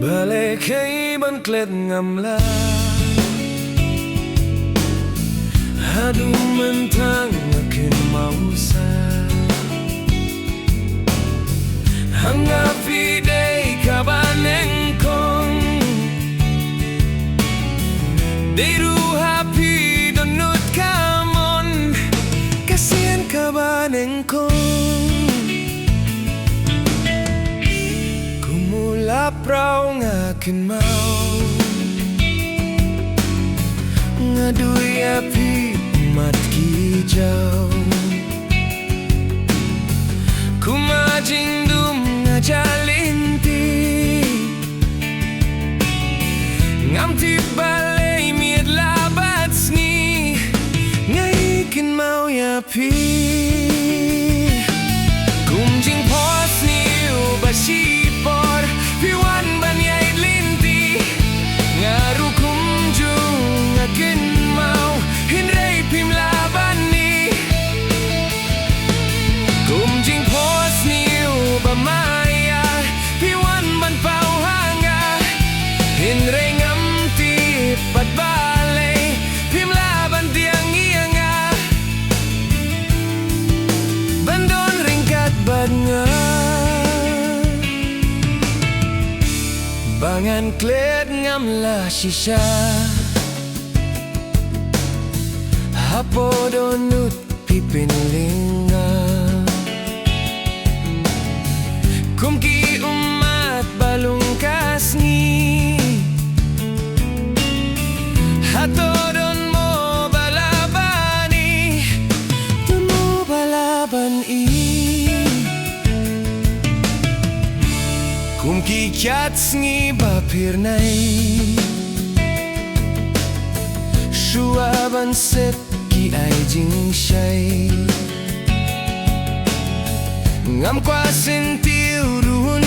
Balik ban klet ngamla Hadu mentang akin mausa Hanga fidei kabaneng kong Deru happy donut kamon Kasihan kabaneng kong Kumulap raw ngakin mau Ngaduy api mat kijau Kumajing dum ngajalinti Ngam balay miat labat sni Ngaikin mau yapi Kumjing pos ni ubasipor Piwan banyay linti Ngaru kumjung ngakin mau Hinray pim laban ni Kumjing pos ni ubamaya Piwan ban pau hanga Hinray ngamti pat balay Pim laban tiang ianga Bandon ringkat badnga Bangan klet ngamla shisha Hapo donut pipin linga Kumki umat balung kasni Hato don mo balabani Don mo balaban i Kumki kyats ngi bapirnay Shuaban set ki ay jing shay Ngam kwa sentiu ruhun